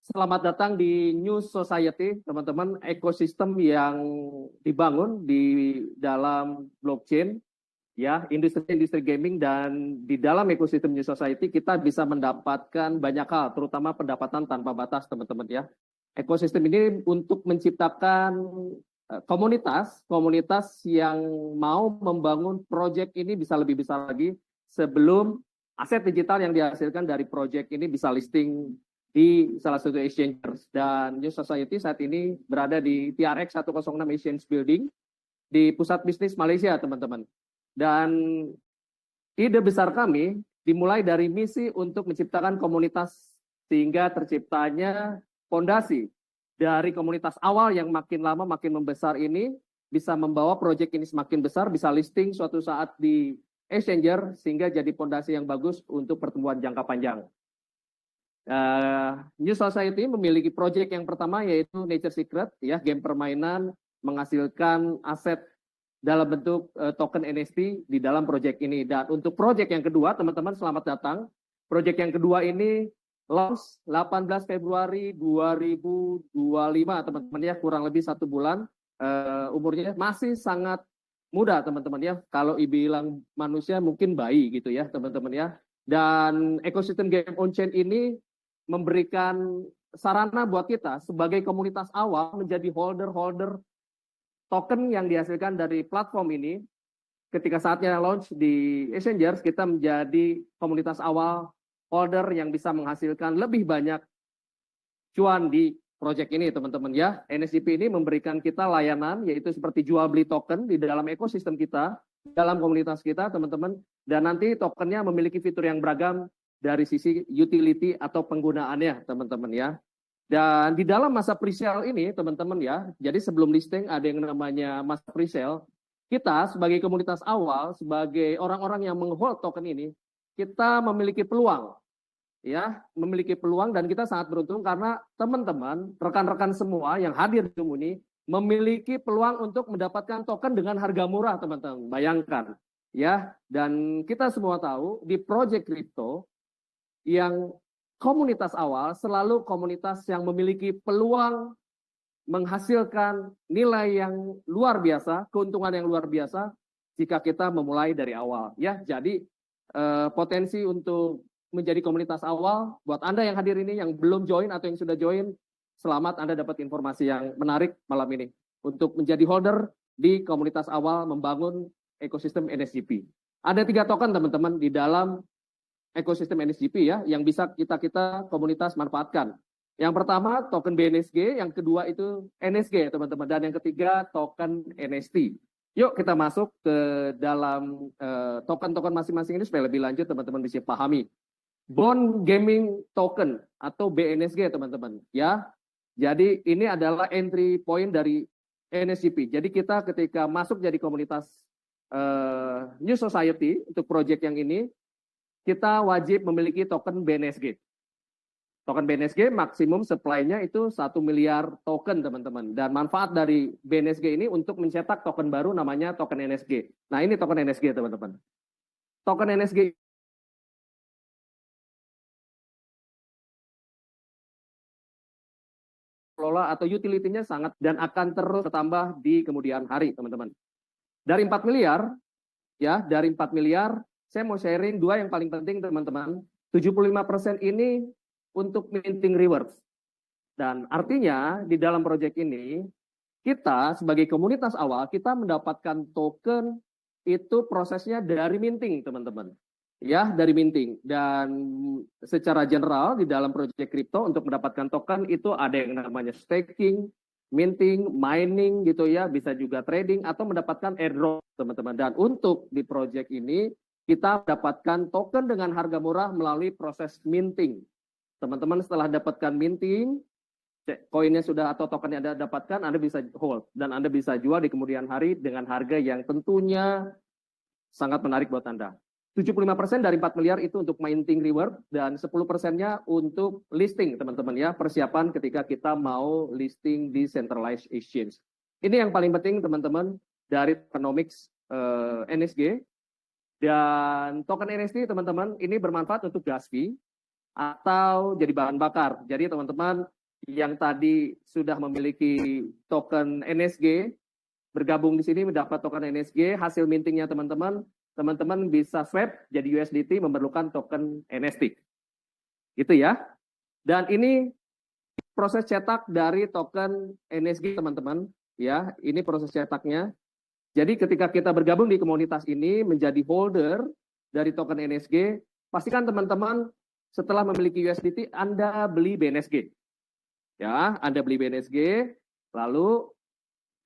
Selamat datang di New Society, teman-teman. Ekosistem yang dibangun di dalam blockchain, ya, industri-industri gaming, dan di dalam ekosistem New Society kita bisa mendapatkan banyak hal, terutama pendapatan tanpa batas, teman-teman, ya. Ekosistem ini untuk menciptakan komunitas yang mau membangun proyek ini bisa lebih besar lagi sebelum aset digital yang dihasilkan dari proyek ini bisa listing di salah satu exchange. Dan New Society saat ini berada di TRX 106 Exchange Building di pusat bisnis Malaysia, teman-teman. Dan ide besar kami dimulai dari misi untuk menciptakan komunitas sehingga terciptanya fondasi dari komunitas awal yang makin lama makin membesar ini bisa membawa proyek ini semakin besar, bisa listing suatu saat di exchanger sehingga jadi fondasi yang bagus untuk pertumbuhan jangka panjang. New Society memiliki proyek yang pertama yaitu Nature Secret, ya, game permainan menghasilkan aset dalam bentuk token NFT di dalam proyek ini. Dan untuk proyek yang kedua, teman-teman selamat datang. Proyek yang kedua ini launch 18 Februari 2025, teman-teman, ya, kurang lebih 1 bulan. Umurnya masih sangat muda, teman-teman, ya. Kalau bilang manusia mungkin bayi gitu, ya, teman-teman, ya. Dan ekosistem game on-chain ini memberikan sarana buat kita sebagai komunitas awal menjadi holder token yang dihasilkan dari platform ini. Ketika saatnya launch di Exchange, kita menjadi komunitas awal holder yang bisa menghasilkan lebih banyak cuan di project ini, teman-teman, ya. NSGP ini memberikan kita layanan yaitu seperti jual beli token di dalam ekosistem kita, dalam komunitas kita, teman-teman. Dan nanti tokennya memiliki fitur yang beragam dari sisi utility atau penggunaannya, teman-teman, ya. Dan di dalam masa pre-sale ini, teman-teman, ya, jadi sebelum listing ada yang namanya masa pre-sale. Kita sebagai komunitas awal, sebagai orang-orang yang menghold token ini, kita memiliki peluang, ya, memiliki peluang, dan kita sangat beruntung karena teman-teman, rekan-rekan semua yang hadir di sini memiliki peluang untuk mendapatkan token dengan harga murah, teman-teman. Bayangkan, ya. Dan kita semua tahu di project crypto yang komunitas awal selalu komunitas yang memiliki peluang menghasilkan nilai yang luar biasa, keuntungan yang luar biasa jika kita memulai dari awal, ya. Jadi potensi untuk menjadi komunitas awal buat Anda yang hadir ini, yang belum join atau yang sudah join, selamat, Anda dapat informasi yang menarik malam ini untuk menjadi holder di komunitas awal membangun ekosistem NSGP. Ada 3 token, teman-teman, di dalam ekosistem NSGP, ya, yang bisa kita komunitas manfaatkan. Yang pertama token BNSG, yang kedua itu NSG, teman-teman, dan yang ketiga token NST. Yuk kita masuk ke dalam token-token masing-masing ini supaya lebih lanjut teman-teman bisa pahami. Bond Gaming Token atau BNSG, teman-teman, ya. Jadi ini adalah entry point dari NSGP. Jadi kita ketika masuk jadi komunitas New Society untuk project yang ini, kita wajib memiliki token BNSG. Token BNSG maksimum supply-nya itu 1 miliar token, teman-teman. Dan manfaat dari BNSG ini untuk mencetak token baru namanya token NSG. Nah, ini token NSG, teman-teman. Token NSG kelola atau utility-nya sangat dan akan terus bertambah di kemudian hari, teman-teman. Dari 4 miliar, ya, dari 4 miliar, saya mau sharing 2 yang paling penting, teman-teman. 75% ini untuk minting rewards. Dan artinya di dalam proyek ini, kita sebagai komunitas awal, kita mendapatkan token itu prosesnya dari minting, teman-teman. Ya, dari minting. Dan secara general di dalam proyek kripto untuk mendapatkan token itu ada yang namanya staking, minting, mining gitu, ya, bisa juga trading atau mendapatkan airdrop, teman-teman. Dan untuk di proyek ini kita dapatkan token dengan harga murah melalui proses minting. Teman-teman setelah dapatkan minting, koinnya sudah atau tokennya Anda dapatkan, Anda bisa hold dan Anda bisa jual di kemudian hari dengan harga yang tentunya sangat menarik buat Anda. 75% dari 4 miliar itu untuk minting reward dan 10%-nya untuk listing, teman-teman, ya, persiapan ketika kita mau listing di centralized exchange. Ini yang paling penting, teman-teman, dari tokenomics NSG. Dan token NFT, teman-teman, ini bermanfaat untuk gas fee atau jadi bahan bakar. Jadi teman-teman yang tadi sudah memiliki token NSG, bergabung di sini mendapat token NSG, hasil mintingnya teman-teman bisa swap jadi USDT memerlukan token NFT. Gitu ya. Dan ini proses cetak dari token NSG teman-teman, ya. Ini proses cetaknya. Jadi ketika kita bergabung di komunitas ini menjadi holder dari token NSG, pastikan teman-teman setelah memiliki USDT Anda beli BNSG. Ya, Anda beli BNSG, lalu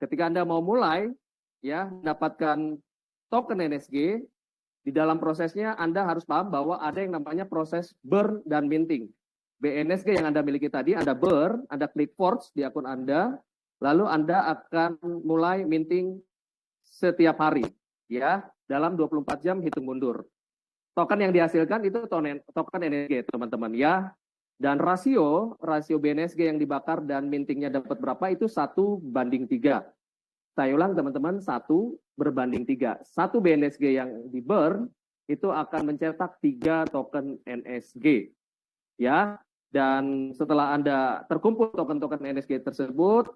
ketika Anda mau mulai ya mendapatkan token NSG, di dalam prosesnya Anda harus paham bahwa ada yang namanya proses burn dan minting. BNSG yang Anda miliki tadi, Anda burn, Anda klik forge di akun Anda, lalu Anda akan mulai minting setiap hari, ya, dalam 24 jam hitung mundur. Token yang dihasilkan itu token NSG, teman-teman, ya. Dan rasio BNSG yang dibakar dan mintingnya dapat berapa itu 1:3. Saya ulang teman-teman, 1:3. 1 BNSG yang di burn itu akan mencetak 3 token NSG. Ya, dan setelah Anda terkumpul token-token NSG tersebut,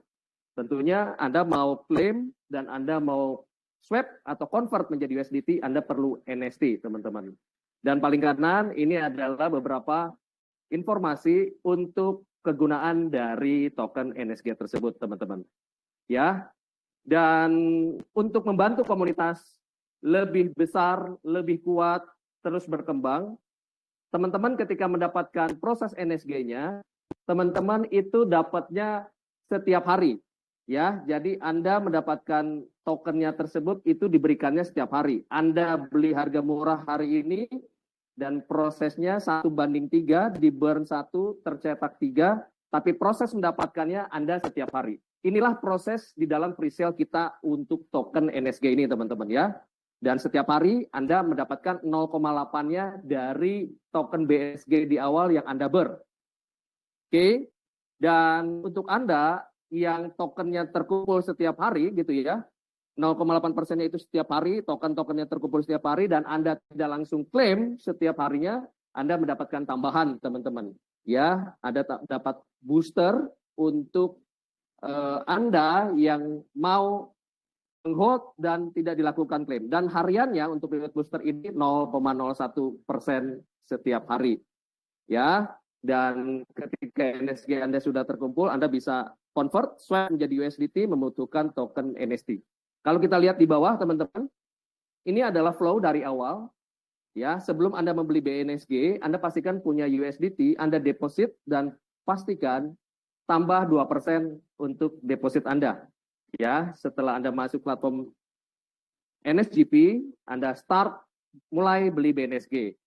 tentunya Anda mau klaim dan Anda mau swap atau convert menjadi USDT, Anda perlu NFT, teman-teman. Dan paling kanan ini adalah beberapa informasi untuk kegunaan dari token NSG tersebut, teman-teman. Ya, dan untuk membantu komunitas lebih besar, lebih kuat, terus berkembang, teman-teman ketika mendapatkan proses NSG-nya, teman-teman itu dapatnya setiap hari. Ya, jadi Anda mendapatkan tokennya tersebut itu diberikannya setiap hari. Anda beli harga murah hari ini, dan prosesnya 1:3, di burn 1, tercetak 3, tapi proses mendapatkannya Anda setiap hari. Inilah proses di dalam presale kita untuk token NSG ini, teman-teman ya. Dan setiap hari Anda mendapatkan 0,8-nya dari token BSG di awal yang Anda burn. Oke, dan untuk Anda yang tokennya terkumpul setiap hari gitu ya, 0,8%-nya itu setiap hari, token-tokennya terkumpul setiap hari, dan Anda tidak langsung klaim setiap harinya, Anda mendapatkan tambahan, teman-teman. Ya, Anda dapat booster untuk Anda yang mau menghold dan tidak dilakukan klaim. Dan hariannya untuk reward booster ini 0,01% setiap hari. Ya, dan ketika NSG Anda sudah terkumpul, Anda bisa convert, swap menjadi USDT, membutuhkan token NFT. Kalau kita lihat di bawah, teman-teman, ini adalah flow dari awal. Ya, sebelum Anda membeli BNSG, Anda pastikan punya USDT, Anda deposit dan pastikan tambah 2% untuk deposit Anda. Ya, setelah Anda masuk platform NSGP, Anda start mulai beli BNSG.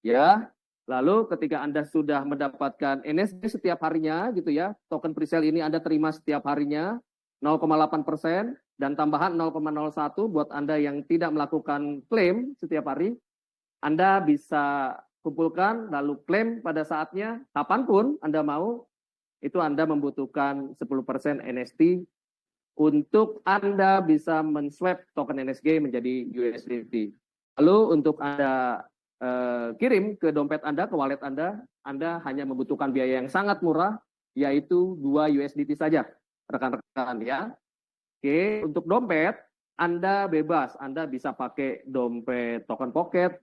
Ya, lalu ketika Anda sudah mendapatkan NSG setiap harinya gitu ya, token presale ini Anda terima setiap harinya 0,8%, dan tambahan 0,01 buat Anda yang tidak melakukan klaim setiap hari, Anda bisa kumpulkan lalu klaim pada saatnya, kapanpun Anda mau, itu Anda membutuhkan 10% NFT untuk Anda bisa men-swap token NSG menjadi USDT. Lalu untuk Anda kirim ke dompet Anda, ke wallet Anda hanya membutuhkan biaya yang sangat murah, yaitu 2 USDT saja, rekan-rekan ya. Oke, untuk dompet, Anda bebas. Anda bisa pakai dompet token pocket,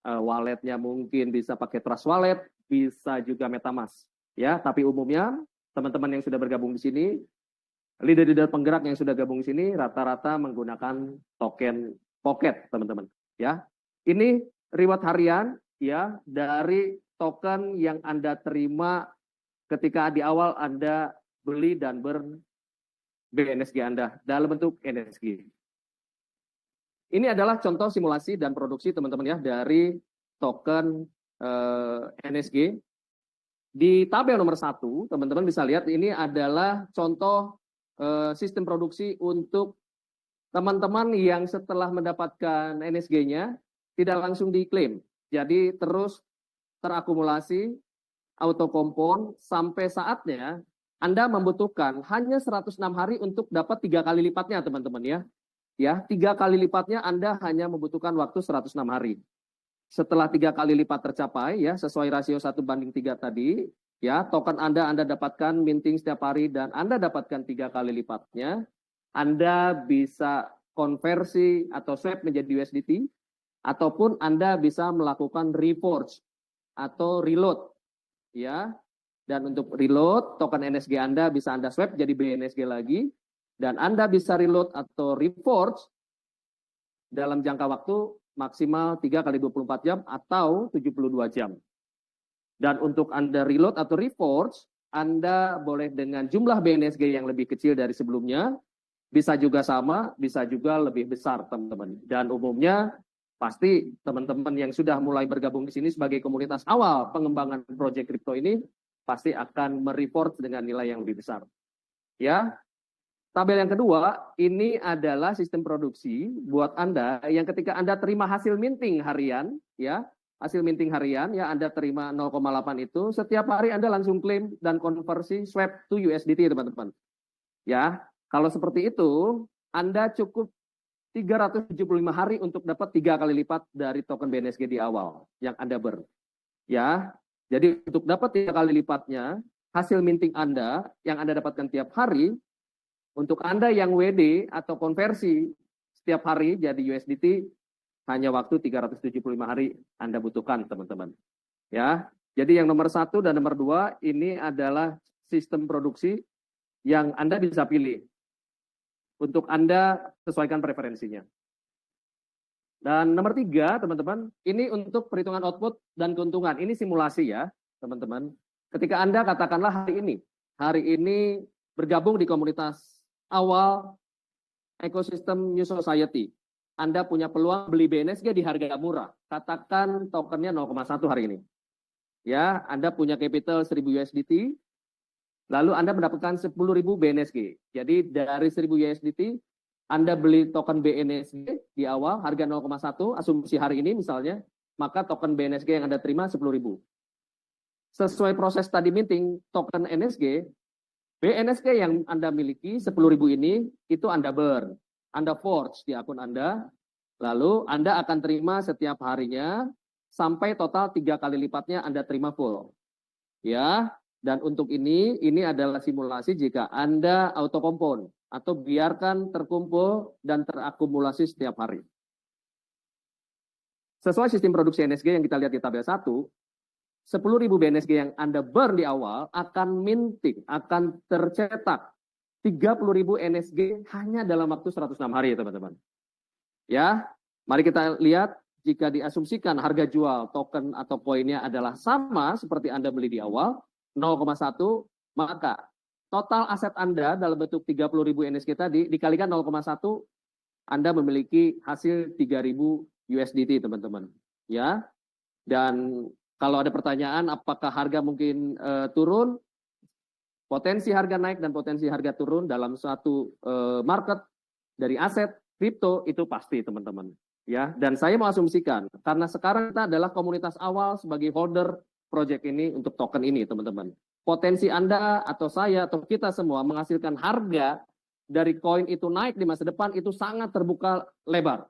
walletnya mungkin bisa pakai Trust Wallet, bisa juga MetaMask. Ya, tapi umumnya teman-teman yang sudah bergabung di sini, leader-leader penggerak yang sudah gabung di sini, rata-rata menggunakan token pocket, teman-teman. Ya, ini reward harian ya dari token yang Anda terima ketika di awal Anda beli dan burn BNSG Anda dalam bentuk NSG. Ini adalah contoh simulasi dan produksi teman-teman ya dari token NSG. Di tabel nomor 1, teman-teman bisa lihat ini adalah contoh sistem produksi untuk teman-teman yang setelah mendapatkan NSG-nya tidak langsung diklaim. Jadi terus terakumulasi auto kompon sampai saatnya Anda membutuhkan hanya 106 hari untuk dapat 3 kali lipatnya, teman-teman ya. Ya, 3 kali lipatnya Anda hanya membutuhkan waktu 106 hari. Setelah 3 kali lipat tercapai ya, sesuai rasio 1:3 tadi, Ya, token Anda dapatkan minting setiap hari dan Anda dapatkan 3 kali lipatnya. Anda bisa konversi atau swap menjadi USDT, ataupun Anda bisa melakukan reforge atau reload. Ya, dan untuk reload, token NSG Anda bisa Anda swap jadi BNSG lagi, dan Anda bisa reload atau reforge dalam jangka waktu maksimal 3 kali 24 jam atau 72 jam. Dan untuk Anda reload atau reforge, Anda boleh dengan jumlah BNSG yang lebih kecil dari sebelumnya, bisa juga sama, bisa juga lebih besar, teman-teman. Dan umumnya, pasti teman-teman yang sudah mulai bergabung di sini sebagai komunitas awal pengembangan proyek kripto ini, pasti akan mereforge dengan nilai yang lebih besar. Ya, tabel yang kedua, ini adalah sistem produksi buat Anda yang ketika Anda terima hasil minting harian, ya, hasil minting harian, ya Anda terima 0,8 itu, setiap hari Anda langsung klaim dan konversi swap to USDT, teman-teman. Ya, kalau seperti itu, Anda cukup 375 hari untuk dapat 3 kali lipat dari token BNSG di awal yang Anda burn. Ya, jadi untuk dapat 3 kali lipatnya, hasil minting Anda yang Anda dapatkan tiap hari, untuk Anda yang WD atau konversi setiap hari jadi USDT, hanya waktu 375 hari Anda butuhkan, teman-teman. Ya, jadi yang nomor 1 dan nomor 2 ini adalah sistem produksi yang Anda bisa pilih. Untuk Anda sesuaikan preferensinya. Dan nomor 3, teman-teman, ini untuk perhitungan output dan keuntungan. Ini simulasi ya, teman-teman. Ketika Anda katakanlah hari ini bergabung di komunitas awal ekosistem New Society. Anda punya peluang beli BNSG di harga murah. Katakan tokennya 0,1 hari ini. Ya, Anda punya capital 1000 USDT, lalu Anda mendapatkan 10.000 BNSG. Jadi dari 1000 USDT, Anda beli token BNSG di awal, harga 0,1, asumsi hari ini misalnya, maka token BNSG yang Anda terima 10.000. Sesuai proses tadi minting token NSG, BNSG yang Anda miliki 10.000 ini, itu Anda burn. Anda forge di akun Anda, lalu Anda akan terima setiap harinya, sampai total 3 kali lipatnya Anda terima full. Ya, dan untuk ini adalah simulasi jika Anda auto compound atau biarkan terkumpul dan terakumulasi setiap hari. Sesuai sistem produksi NSG yang kita lihat di tabel 1, 10.000 BNSG yang Anda burn di awal akan minting, akan tercetak 30.000 NSG hanya dalam waktu 106 hari ya teman-teman. Ya, mari kita lihat jika diasumsikan harga jual token atau koinnya adalah sama seperti Anda beli di awal, 0,1, maka total aset Anda dalam bentuk 30.000 NSG tadi dikalikan 0,1, Anda memiliki hasil 3.000 USDT teman-teman. Ya, dan kalau ada pertanyaan apakah harga mungkin turun, potensi harga naik dan potensi harga turun dalam suatu market dari aset kripto itu pasti teman-teman. Ya, dan saya mau asumsikan karena sekarang kita adalah komunitas awal sebagai holder project ini untuk token ini teman-teman. Potensi Anda atau saya atau kita semua menghasilkan harga dari koin itu naik di masa depan itu sangat terbuka lebar.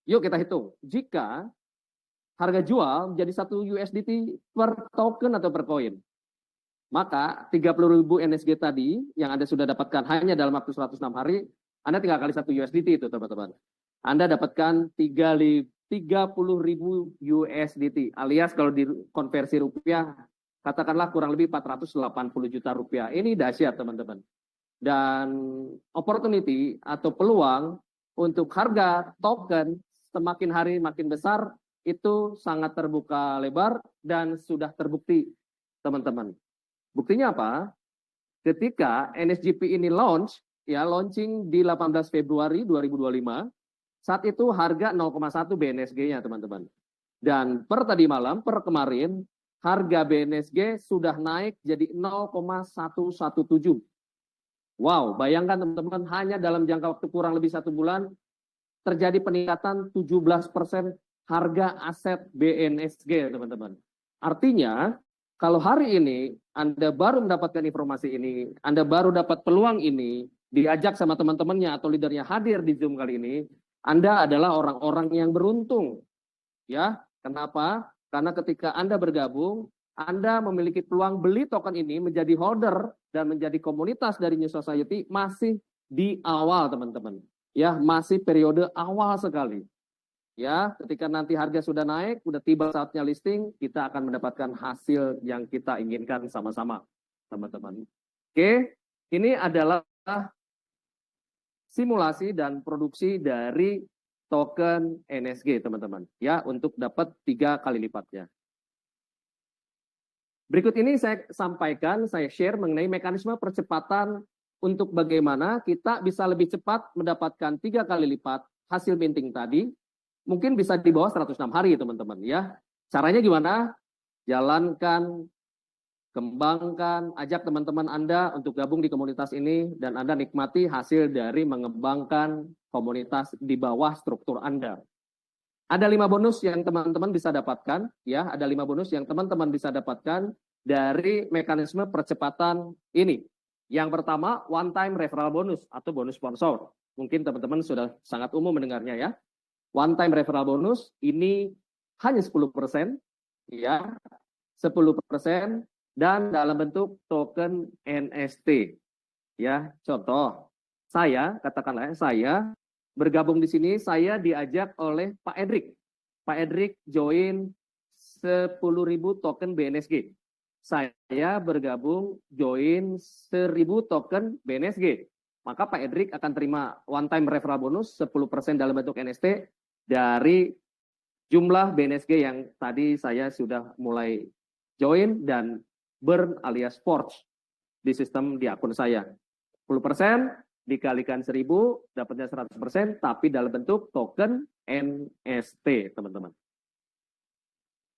Yuk kita hitung. Jika harga jual menjadi 1 USDT per token atau per koin, maka 30.000 NSG tadi yang Anda sudah dapatkan hanya dalam waktu 106 hari, Anda tinggal kali 1 USDT itu teman-teman. Anda dapatkan 30.000 USDT alias kalau dikonversi rupiah katakanlah kurang lebih 480 juta rupiah. Ini dahsyat teman-teman. Dan opportunity atau peluang untuk harga token semakin hari makin besar itu sangat terbuka lebar dan sudah terbukti teman-teman. Buktinya apa? Ketika NSGP ini launching di 18 Februari 2025, saat itu harga 0,1 BNSG-nya teman-teman. Dan per tadi malam, per kemarin, harga BNSG sudah naik jadi 0,117. Wow, bayangkan teman-teman, hanya dalam jangka waktu kurang lebih 1 bulan, terjadi peningkatan 17% harga aset BNSG teman-teman. Artinya, kalau hari ini Anda baru mendapatkan informasi ini, Anda baru dapat peluang ini, diajak sama teman-temannya atau leadernya hadir di Zoom kali ini, Anda adalah orang-orang yang beruntung. Ya, kenapa? Karena ketika Anda bergabung, Anda memiliki peluang beli token ini menjadi holder dan menjadi komunitas dari New Society masih di awal, teman-teman. Ya, masih periode awal sekali. Ya, ketika nanti harga sudah naik, sudah tiba saatnya listing, kita akan mendapatkan hasil yang kita inginkan sama-sama, teman-teman. Oke, ini adalah simulasi dan produksi dari token NSG, teman-teman. Ya, untuk dapat 3 kali lipatnya. Berikut ini saya sampaikan, saya share mengenai mekanisme percepatan untuk bagaimana kita bisa lebih cepat mendapatkan 3 kali lipat hasil minting tadi. Mungkin bisa di bawah 106 hari, teman-teman ya. Caranya gimana? Jalankan, kembangkan, ajak teman-teman Anda untuk gabung di komunitas ini dan Anda nikmati hasil dari mengembangkan komunitas di bawah struktur Anda. Ada 5 bonus yang teman-teman bisa dapatkan, ya. Ada 5 bonus yang teman-teman bisa dapatkan dari mekanisme percepatan ini. Yang pertama, one time referral bonus atau bonus sponsor. Mungkin teman-teman sudah sangat umum mendengarnya ya. One time referral bonus ini hanya 10%, ya, 10% dan dalam bentuk token NST. Ya, contoh, katakanlah saya bergabung di sini, saya diajak oleh Pak Edric. Pak Edric join 10.000 token BNSG. Saya bergabung join 1.000 token BNSG. Maka Pak Edric akan terima one time referral bonus 10% dalam bentuk NST dari jumlah BNSG yang tadi saya sudah mulai join dan burn alias forge di sistem di akun saya. 10% dikalikan 1.000 dapatnya 100%, tapi dalam bentuk token NST, teman-teman.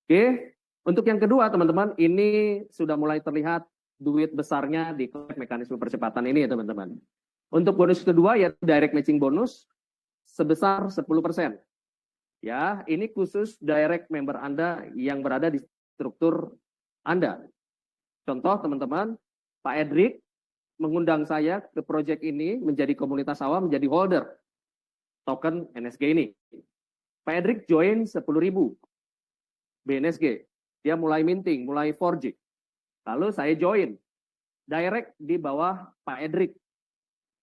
Oke, untuk yang kedua teman-teman, ini sudah mulai terlihat duit besarnya di mekanisme percepatan ini ya teman-teman. Untuk bonus kedua yaitu direct matching bonus sebesar 10%. Ya, ini khusus direct member Anda yang berada di struktur Anda. Contoh teman-teman, Pak Edric mengundang saya ke proyek ini menjadi komunitas awam, menjadi holder token NSG ini. Pak Edric join 10.000 BNSG. Dia mulai minting, mulai forging. Lalu saya join direct di bawah Pak Edric.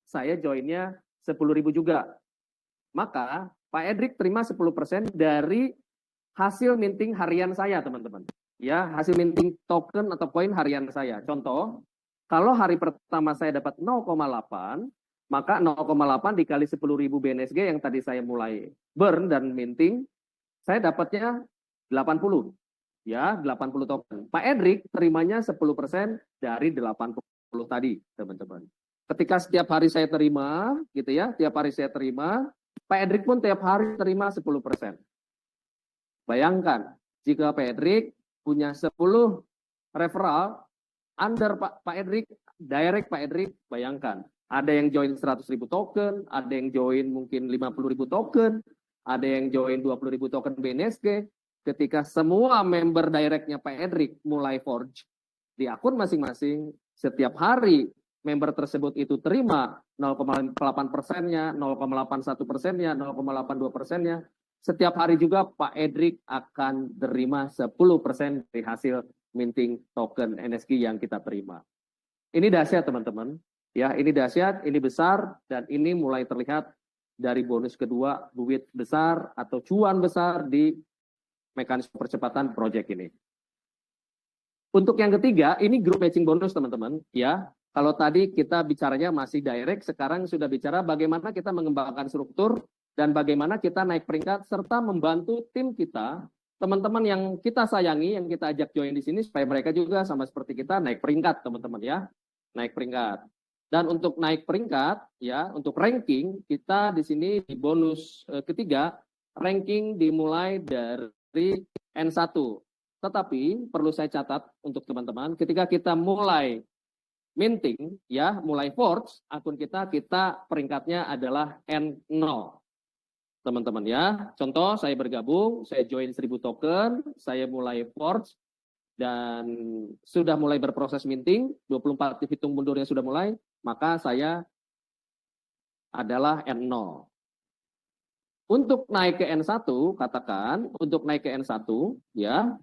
Saya joinnya 10.000 juga. Maka Pak Edric terima 10% dari hasil minting harian saya, teman-teman. Ya, hasil minting token atau koin harian saya. Contoh, kalau hari pertama saya dapat 0,8, maka 0,8 dikali 10.000 BNSG yang tadi saya mulai burn dan minting, saya dapatnya 80. Ya, 80 token. Pak Edric terimanya 10% dari 80 tadi, teman-teman. Ketika setiap hari saya terima, gitu ya, tiap hari saya terima, Pak Edric pun tiap hari terima 10%. Bayangkan, jika Pak Edric punya 10 referral, under Pak Edric, direct Pak Edric, bayangkan. Ada yang join 100.000 token, ada yang join mungkin 50.000 token, ada yang join 20.000 token BNSG. Ketika semua member directnya Pak Edric mulai forge di akun masing-masing, setiap hari member tersebut itu terima 0,8%-nya, 0,81%-nya, 0,82%-nya. Setiap hari juga Pak Edric akan terima 10% dari hasil minting token NSG yang kita terima. Ini dahsyat teman-teman. Ya, ini dahsyat, ini besar, dan ini mulai terlihat dari bonus kedua, duit besar atau cuan besar di mekanisme percepatan proyek ini. Untuk yang ketiga, ini group matching bonus teman-teman. Ya, kalau tadi kita bicaranya masih direct, sekarang sudah bicara bagaimana kita mengembangkan struktur dan bagaimana kita naik peringkat serta membantu tim kita, teman-teman yang kita sayangi, yang kita ajak join di sini supaya mereka juga sama seperti kita naik peringkat, teman-teman ya. Naik peringkat. Dan untuk naik peringkat ya, untuk ranking kita di sini di bonus ketiga, ranking dimulai dari N1. Tetapi perlu saya catat untuk teman-teman, ketika kita mulai minting, ya, mulai forge, akun kita peringkatnya adalah N0. Teman-teman ya, contoh saya bergabung, saya join 1.000 token, saya mulai forge, dan sudah mulai berproses minting, 24 hitung mundurnya sudah mulai, maka saya adalah N0. Untuk naik ke N1, katakan, untuk naik ke N1, ya,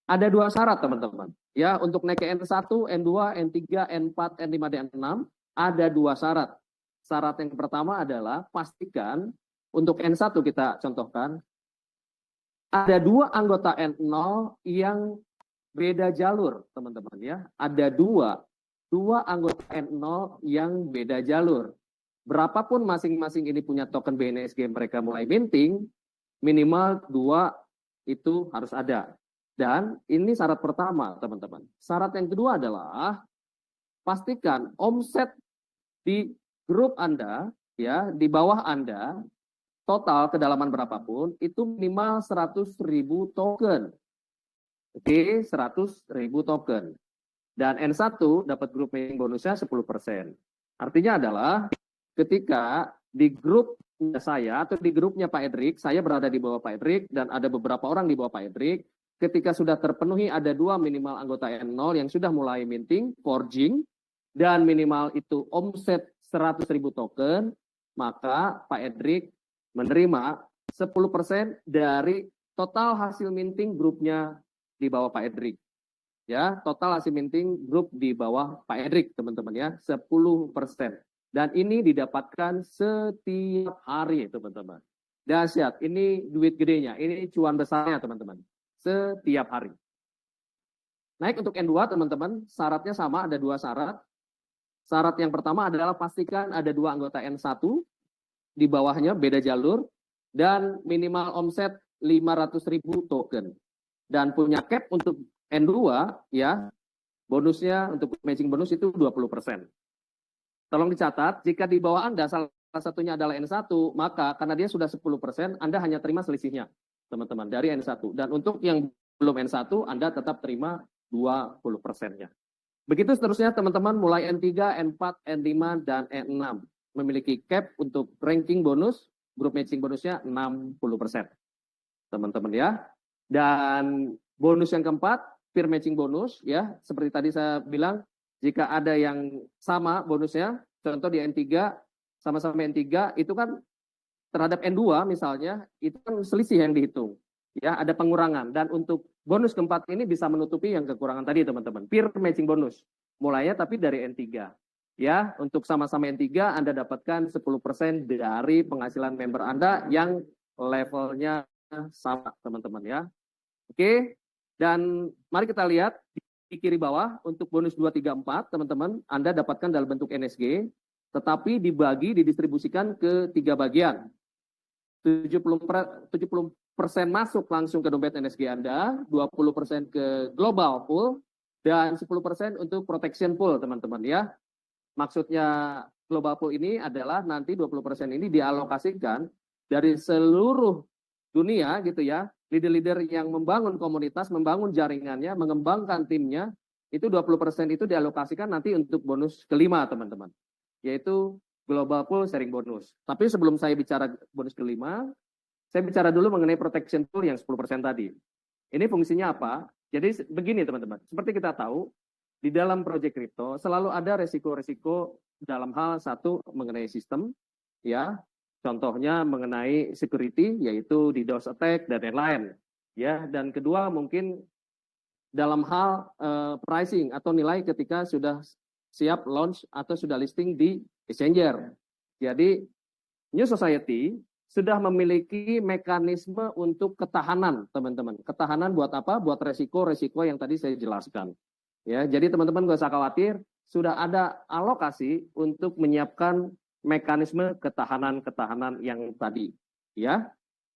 Ada dua syarat teman-teman. Ya, untuk naik ke N1, N2, N3, N4, N5, dan N6 ada dua syarat. Syarat yang pertama adalah pastikan untuk N1 kita contohkan ada dua anggota N0 yang beda jalur, teman-teman ya. Ada dua anggota N0 yang beda jalur. Berapapun masing-masing ini punya token BNSG mereka mulai minting, minimal dua itu harus ada. Dan ini syarat pertama, teman-teman. Syarat yang kedua adalah pastikan omset di grup Anda, ya, di bawah Anda, total kedalaman berapapun, itu minimal 100.000 token. Oke, 100.000 token. Dan N1 dapat grup matching bonusnya 10%. Artinya adalah ketika di grup saya atau di grupnya Pak Edrik, saya berada di bawah Pak Edrik dan ada beberapa orang di bawah Pak Edrik, ketika sudah terpenuhi ada dua minimal anggota N0 yang sudah mulai minting, forging, dan minimal itu omset 100.000 token, maka Pak Edrik menerima 10% dari total hasil minting grupnya di bawah Pak Edrik. Ya, total hasil minting grup di bawah Pak Edrik, teman-teman ya, 10%. Dan ini didapatkan setiap hari, teman-teman. Dahsyat, ini duit gedenya, ini cuan besarnya, teman-teman. Setiap hari. Naik untuk N2, teman-teman, syaratnya sama, ada dua syarat. Syarat yang pertama adalah pastikan ada dua anggota N1, di bawahnya beda jalur, dan minimal omset 500.000 token. Dan punya cap untuk N2, ya, bonusnya untuk matching bonus itu 20%. Tolong dicatat, jika di bawah Anda salah satunya adalah N1, maka karena dia sudah 10%, Anda hanya terima selisihnya, teman-teman, dari N1. Dan untuk yang belum N1, Anda tetap terima 20%-nya. Begitu seterusnya, teman-teman, mulai N3, N4, N5, dan N6. Memiliki cap untuk ranking bonus, grup matching bonusnya 60%. Teman-teman ya. Dan bonus yang keempat, peer matching bonus, ya, seperti tadi saya bilang, jika ada yang sama bonusnya, contoh di N3, sama-sama N3, itu kan terhadap N2 misalnya, itu kan selisih yang dihitung. Ya, ada pengurangan. Dan untuk bonus keempat ini bisa menutupi yang kekurangan tadi, teman-teman. Peer matching bonus. Mulainya tapi dari N3. Ya, untuk sama-sama N3, Anda dapatkan 10% dari penghasilan member Anda yang levelnya sama, teman-teman ya. Oke, dan mari kita lihat di kiri bawah untuk bonus 2, 3, 4, teman-teman, Anda dapatkan dalam bentuk NSG, tetapi dibagi, didistribusikan ke 3 bagian. 70% masuk langsung ke dompet NSG Anda, 20% ke global pool, dan 10% untuk protection pool, teman-teman ya. Maksudnya global pool ini adalah nanti 20% ini dialokasikan dari seluruh dunia gitu ya, leader-leader yang membangun komunitas, membangun jaringannya, mengembangkan timnya, itu 20% itu dialokasikan nanti untuk bonus kelima, teman-teman. Yaitu global pool sharing bonus. Tapi sebelum saya bicara bonus kelima, saya bicara dulu mengenai protection pool yang 10% tadi. Ini fungsinya apa? Jadi begini, teman-teman. Seperti kita tahu, di dalam proyek kripto selalu ada resiko-resiko dalam hal satu mengenai sistem, ya. Contohnya mengenai security, yaitu DDoS attack dan lain-lain. Ya, dan kedua mungkin dalam hal pricing atau nilai ketika sudah siap launch atau sudah listing di exchanger. Jadi New Society sudah memiliki mekanisme untuk ketahanan, teman-teman. Ketahanan buat apa? Buat resiko-resiko yang tadi saya jelaskan. Ya, jadi teman-teman gak usah khawatir, sudah ada alokasi untuk menyiapkan mekanisme ketahanan-ketahanan yang tadi. Ya,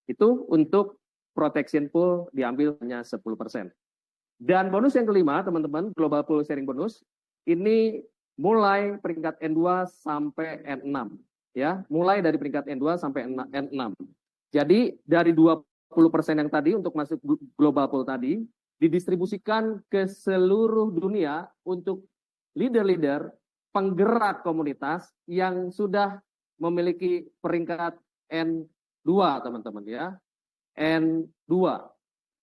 itu untuk protection pool diambil hanya 10%. Dan bonus yang kelima, teman-teman, global pool sharing bonus, ini mulai peringkat N2 sampai N6. Ya, mulai dari peringkat N2 sampai N6. Jadi dari 20% yang tadi untuk masuk global pool tadi, didistribusikan ke seluruh dunia untuk leader-leader penggerak komunitas yang sudah memiliki peringkat N2, teman-teman ya. N2.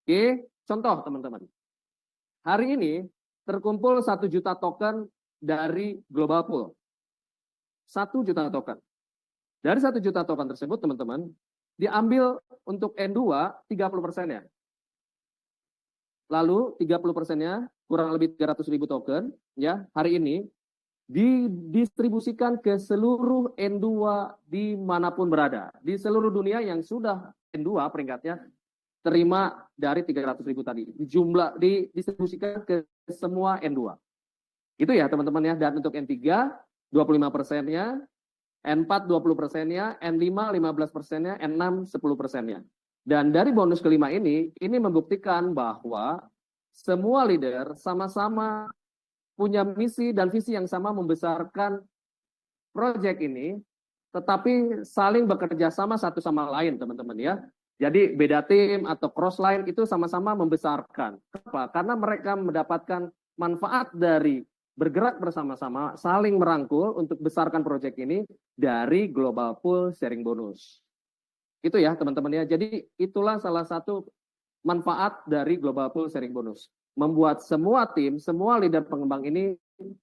Oke, contoh teman-teman. Hari ini terkumpul 1 juta token dari global pool. 1 juta token. Dari 1 juta token tersebut, teman-teman, diambil untuk N2 30% ya. lalu 30%-nya kurang lebih 300.000 token ya hari ini didistribusikan ke seluruh N2 dimanapun berada. Di seluruh dunia yang sudah N2 peringkatnya terima dari 300.000 tadi. Didistribusikan ke semua N2. Itu ya teman-teman ya. Dan untuk N3 25%-nya, N4 20%-nya, N5 15%-nya, N6 10%-nya. Dan dari bonus kelima ini membuktikan bahwa semua leader sama-sama punya misi dan visi yang sama membesarkan proyek ini, tetapi saling bekerja sama satu sama lain, teman-teman ya. Jadi beda tim atau cross line itu sama-sama membesarkan. Kenapa? Karena mereka mendapatkan manfaat dari bergerak bersama-sama, saling merangkul untuk besarkan proyek ini dari global pool sharing bonus. Itu ya teman-teman ya. Jadi itulah salah satu manfaat dari global pool sharing bonus. Membuat semua tim, semua leader pengembang ini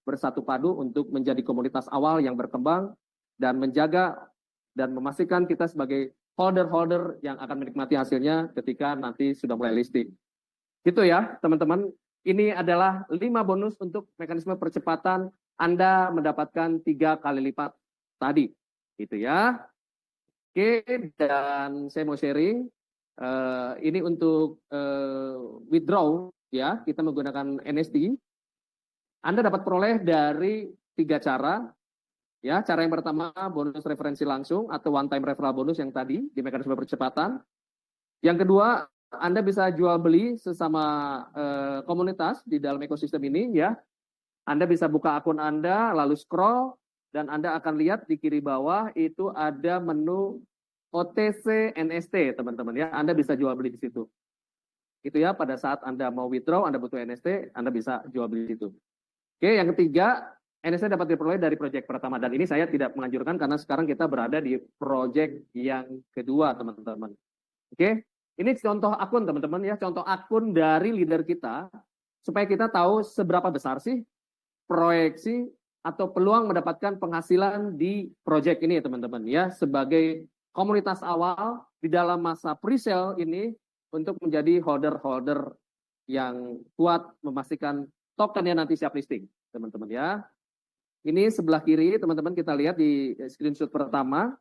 bersatu padu untuk menjadi komunitas awal yang berkembang dan menjaga dan memastikan kita sebagai holder-holder yang akan menikmati hasilnya ketika nanti sudah mulai listing. Gitu ya teman-teman. Ini adalah 5 bonus untuk mekanisme percepatan Anda mendapatkan 3 kali lipat tadi. Gitu ya. Oke, dan saya mau sharing. Ini untuk withdraw ya, kita menggunakan NST. Anda dapat peroleh dari 3 cara. Ya, cara yang pertama bonus referensi langsung atau one time referral bonus yang tadi di mekanisme percepatan. Yang kedua, Anda bisa jual beli sesama komunitas di dalam ekosistem ini ya. Anda bisa buka akun Anda lalu scroll dan Anda akan lihat di kiri bawah itu ada menu OTC NST teman-teman ya. Anda bisa jual beli di situ. Itu ya, pada saat Anda mau withdraw, Anda butuh NST, Anda bisa jual beli di situ. Oke, yang ketiga, NST dapat diperoleh dari proyek pertama. Dan ini saya tidak menganjurkan karena sekarang kita berada di proyek yang kedua, teman-teman. Oke, ini contoh akun, teman-teman ya. Contoh akun dari leader kita, supaya kita tahu seberapa besar sih proyeksi atau peluang mendapatkan penghasilan di proyek ini, teman-teman ya. Sebagai komunitas awal di dalam masa pre-sale ini, untuk menjadi holder-holder yang kuat memastikan tokennya nanti siap listing, teman-teman ya. Ini sebelah kiri, teman-teman kita lihat di screenshot pertama.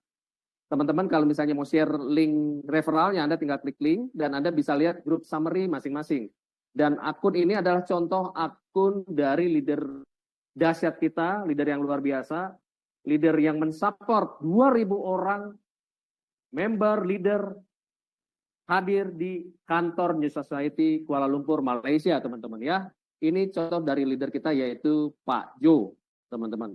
Teman-teman kalau misalnya mau share link referralnya, Anda tinggal klik link dan Anda bisa lihat grup summary masing-masing. Dan akun ini adalah contoh akun dari leader dahsyat kita, leader yang luar biasa, leader yang mensupport 2.000 orang member leader hadir di kantor New Society Kuala Lumpur, Malaysia, teman-teman ya. Ini contoh dari leader kita yaitu Pak Jo, teman-teman.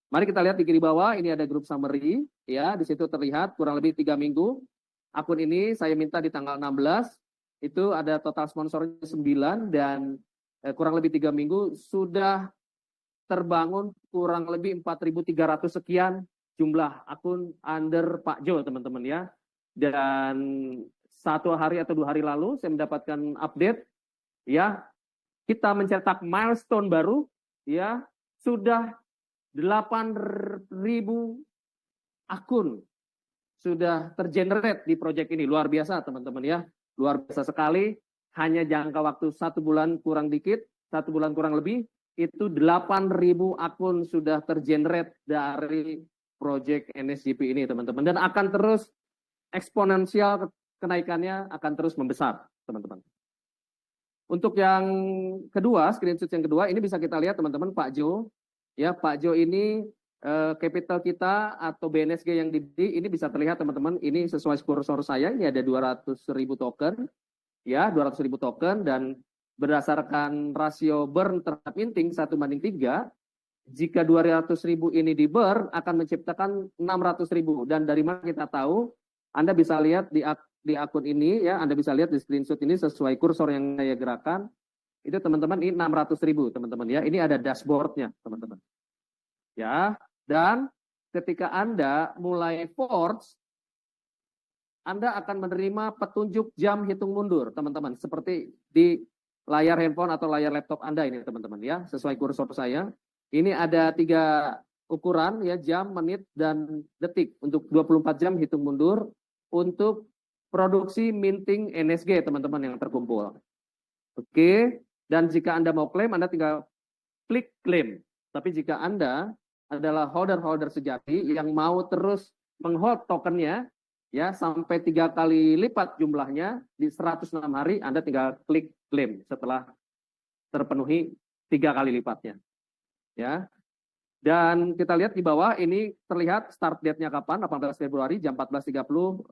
Mari kita lihat di kiri bawah, ini ada grup summary, ya. Di situ terlihat kurang lebih 3 minggu. Akun ini saya minta di tanggal 16, itu ada total sponsornya 9 dan kurang lebih 3 minggu sudah terbangun kurang lebih 4.300 sekian jumlah akun under Pak Jo, teman-teman ya. Dan 1 hari atau 2 hari lalu saya mendapatkan update ya, kita mencetak milestone baru ya, sudah 8.000 akun sudah tergenerate di proyek ini. Luar biasa teman-teman ya, luar biasa sekali. Hanya jangka waktu 1 bulan kurang dikit, 1 bulan kurang lebih, itu 8.000 akun sudah tergenerate dari proyek NSGP ini teman-teman, dan akan terus eksponensial, kenaikannya akan terus membesar, teman-teman. Untuk yang kedua, screenshot yang kedua, ini bisa kita lihat teman-teman, Pak Jo. Ya, Pak Jo ini capital kita atau BNSG yang ini bisa terlihat teman-teman, ini sesuai kursor saya, ini ada 200.000 token. Ya, 200.000 token dan berdasarkan rasio burn terhadap minting 1:3, jika 200.000 ini di burn akan menciptakan 600.000. Dan dari mana kita tahu? Anda bisa lihat di akun ini ya, Anda bisa lihat di screenshot ini sesuai kursor yang saya gerakan. Itu teman-teman ini 600.000 teman-teman ya. Ini ada dashboardnya teman-teman. Ya, dan ketika Anda mulai forge, Anda akan menerima petunjuk jam hitung mundur teman-teman. Seperti di layar handphone atau layar laptop Anda ini teman-teman ya. Sesuai kursor saya. Ini ada 3 ukuran ya, jam, menit, dan detik. Untuk 24 jam hitung mundur untuk produksi minting NSG teman-teman yang terkumpul. Oke, dan jika Anda mau klaim, Anda tinggal klik klaim. Tapi jika Anda adalah holder-holder sejati yang mau terus menghold tokennya, ya sampai 3 kali lipat jumlahnya di 106 hari, Anda tinggal klik klaim setelah terpenuhi 3 kali lipatnya. Ya. Dan kita lihat di bawah ini terlihat start date-nya kapan, 18 Februari jam 14.30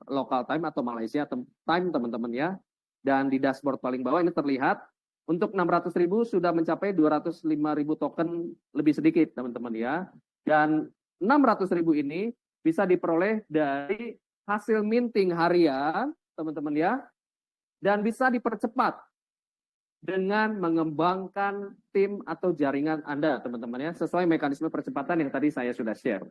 local time atau Malaysia time teman-teman ya. Dan di dashboard paling bawah ini terlihat untuk 600.000 sudah mencapai 205.000 token lebih sedikit teman-teman ya. Dan 600.000 ini bisa diperoleh dari hasil minting harian teman-teman ya. Dan bisa dipercepat dengan mengembangkan tim atau jaringan Anda, teman-teman ya, sesuai mekanisme percepatan yang tadi saya sudah share.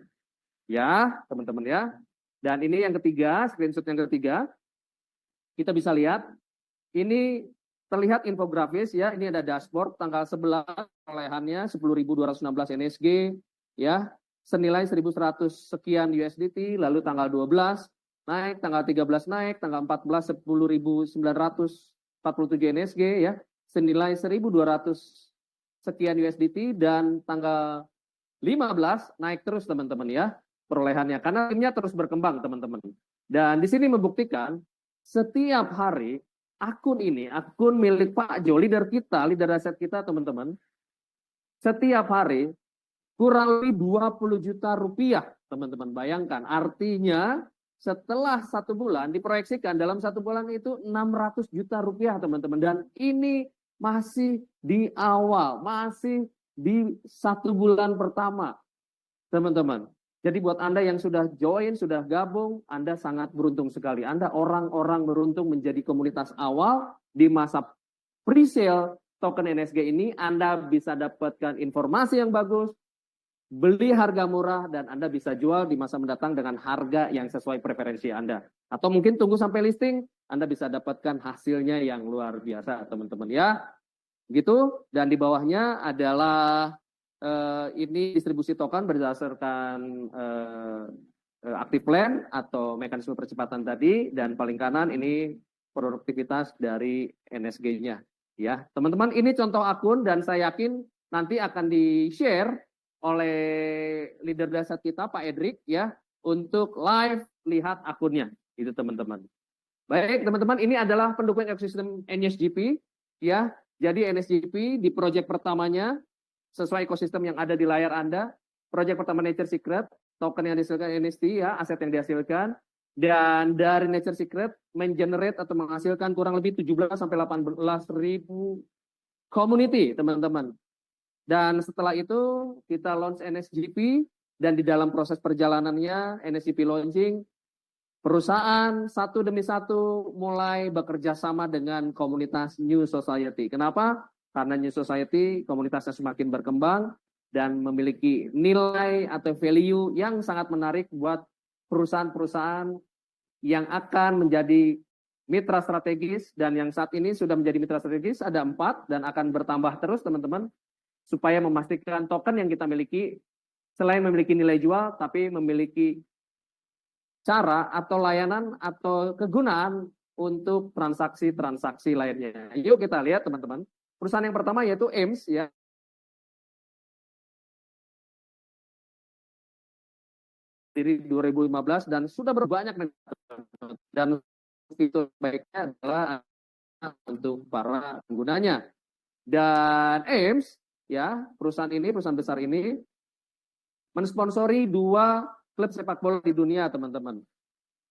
Ya, teman-teman ya. Dan ini yang ketiga, screenshot yang ketiga, kita bisa lihat, ini terlihat infografis ya, ini ada dashboard tanggal 11 perolehannya 10.216 NSG, ya, senilai 1.100 sekian USDT, lalu tanggal 12 naik, tanggal 13 naik, tanggal 14 10.947 NSG ya, senilai 1.200 sekian USDT, dan tanggal 15 naik terus teman-teman ya perolehannya karena timnya terus berkembang teman-teman. Dan di sini membuktikan setiap hari akun ini, akun milik Pak Jo, leader kita, leader aset kita teman-teman, setiap hari kurang lebih 20 juta rupiah teman-teman. Bayangkan artinya setelah 1 bulan diproyeksikan dalam 1 bulan itu 600 juta rupiah teman-teman. Dan ini masih di awal, masih di 1 bulan pertama, teman-teman. Jadi buat Anda yang sudah join, sudah gabung, Anda sangat beruntung sekali. Anda orang-orang beruntung menjadi komunitas awal di masa pre-sale token NSG ini. Anda bisa dapatkan informasi yang bagus, beli harga murah, dan Anda bisa jual di masa mendatang dengan harga yang sesuai preferensi Anda. Atau mungkin tunggu sampai listing, Anda bisa dapatkan hasilnya yang luar biasa, teman-teman ya. Gitu, dan di bawahnya adalah ini distribusi token berdasarkan active plan atau mekanisme percepatan tadi, dan paling kanan ini produktivitas dari NSG-nya. Ya, teman-teman, ini contoh akun dan saya yakin nanti akan di-share oleh leader dasar kita Pak Edric ya untuk live lihat akunnya itu teman-teman. Baik teman-teman, ini adalah pendukung ekosistem NSGP ya. Jadi NSGP di proyek pertamanya sesuai ekosistem yang ada di layar Anda. Proyek pertama Nature Secret, token yang dihasilkan NFT ya, aset yang dihasilkan, dan dari Nature Secret mengenerate atau menghasilkan kurang lebih 17 sampai 18 ribu community teman-teman. Dan setelah itu kita launch NSGP, dan di dalam proses perjalanannya NSGP launching, perusahaan satu demi satu mulai bekerja sama dengan komunitas New Society. Kenapa? Karena New Society komunitasnya semakin berkembang dan memiliki nilai atau value yang sangat menarik buat perusahaan-perusahaan yang akan menjadi mitra strategis, dan yang saat ini sudah menjadi mitra strategis ada 4 dan akan bertambah terus teman-teman, supaya memastikan token yang kita miliki selain memiliki nilai jual tapi memiliki cara atau layanan atau kegunaan untuk transaksi-transaksi lainnya. Yuk kita lihat teman-teman. Perusahaan yang pertama yaitu AIMS ya. Dari 2015 dan sudah berbanyak, dan fitur baiknya adalah untuk para penggunanya. Dan AIMS ya, perusahaan besar ini mensponsori 2 klub sepak bola di dunia teman-teman.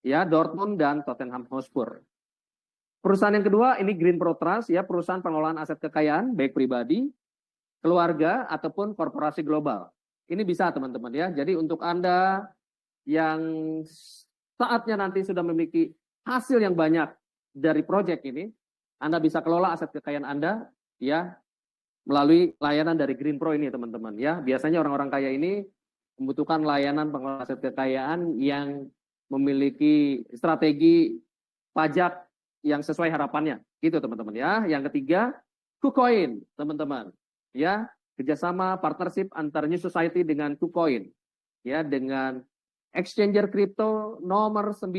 Ya, Dortmund dan Tottenham Hotspur. Perusahaan yang kedua ini Green Pro Trust ya, perusahaan pengelolaan aset kekayaan baik pribadi, keluarga ataupun korporasi global. Ini bisa teman-teman ya. Jadi untuk Anda yang saatnya nanti sudah memiliki hasil yang banyak dari proyek ini, Anda bisa kelola aset kekayaan Anda ya melalui layanan dari Green Pro ini teman-teman ya. Biasanya orang-orang kaya ini membutuhkan layanan pengelolaan aset kekayaan yang memiliki strategi pajak yang sesuai harapannya, gitu teman-teman ya. Yang ketiga, KuCoin teman-teman ya, kerjasama partnership antar New Society dengan KuCoin ya, dengan exchanger kripto nomor 9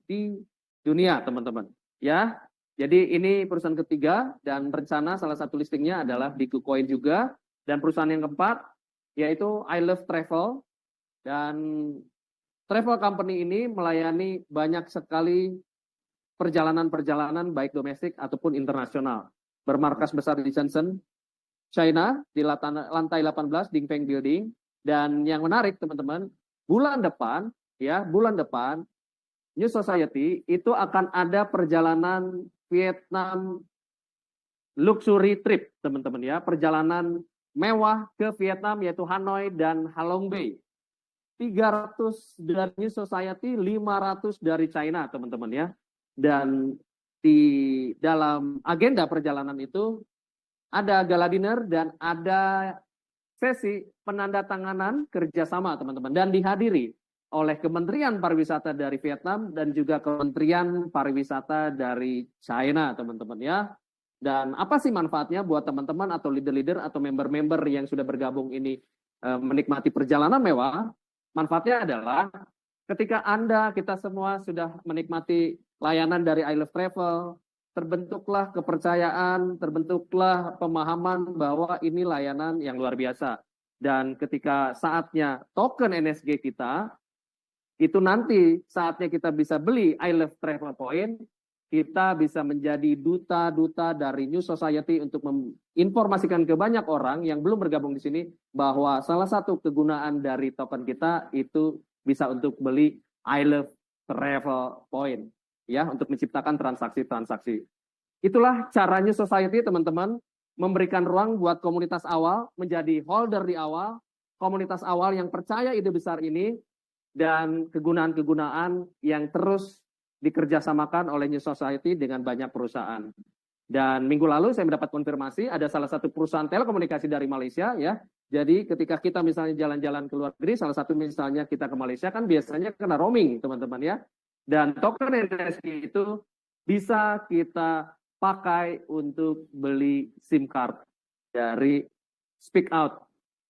di dunia teman-teman ya. Jadi ini perusahaan ketiga dan rencana salah satu listingnya adalah di KuCoin juga. Dan perusahaan yang keempat yaitu I Love Travel. Dan travel company ini melayani banyak sekali perjalanan-perjalanan baik domestik ataupun internasional. Bermarkas besar di Shenzhen, China, di lantai 18 Dingfeng Building. Dan yang menarik teman-teman, bulan depan New Society itu akan ada perjalanan Vietnam luxury trip, teman-teman ya. Perjalanan mewah ke Vietnam yaitu Hanoi dan Halong Bay. 300 dari New Society, 500 dari China, teman-teman ya. Dan di dalam agenda perjalanan itu ada gala dinner dan ada sesi penandatanganan kerjasama, teman-teman. Dan dihadiri oleh Kementerian Pariwisata dari Vietnam dan juga Kementerian Pariwisata dari China, teman-teman ya. Dan apa sih manfaatnya buat teman-teman atau leader-leader atau member-member yang sudah bergabung ini menikmati perjalanan mewah? Manfaatnya adalah ketika kita semua sudah menikmati layanan dari I Love Travel, terbentuklah kepercayaan, terbentuklah pemahaman bahwa ini layanan yang luar biasa. Dan ketika saatnya token NSG kita, itu nanti saatnya kita bisa beli I Love Travel Point, kita bisa menjadi duta-duta dari New Society untuk menginformasikan ke banyak orang yang belum bergabung di sini bahwa salah satu kegunaan dari token kita itu bisa untuk beli I Love Travel Point. Ya, untuk menciptakan transaksi-transaksi. Itulah caranya Society, teman-teman, memberikan ruang buat komunitas awal, menjadi holder di awal, komunitas awal yang percaya ide besar ini, dan kegunaan-kegunaan yang terus dikerjasamakan oleh New Society dengan banyak perusahaan. Dan minggu lalu saya mendapat konfirmasi, ada salah satu perusahaan telekomunikasi dari Malaysia, ya. Jadi ketika kita misalnya jalan-jalan ke luar negeri, salah satu misalnya kita ke Malaysia, kan biasanya kena roaming, teman-teman ya. Dan token NSG itu bisa kita pakai untuk beli SIM card dari Speak Out,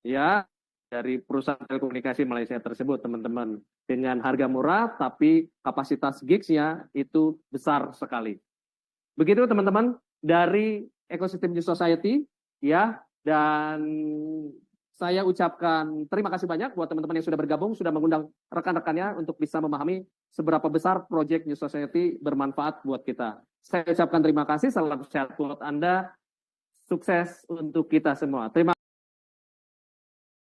ya, dari perusahaan telekomunikasi Malaysia tersebut, teman-teman, dengan harga murah tapi kapasitas gigs-nya itu besar sekali. Begitu teman-teman dari ekosistem New Society, ya. Dan saya ucapkan terima kasih banyak buat teman-teman yang sudah bergabung, sudah mengundang rekan-rekannya untuk bisa memahami seberapa besar proyek New Society bermanfaat buat kita. Saya ucapkan terima kasih, salam sehat buat Anda, sukses untuk kita semua. Terima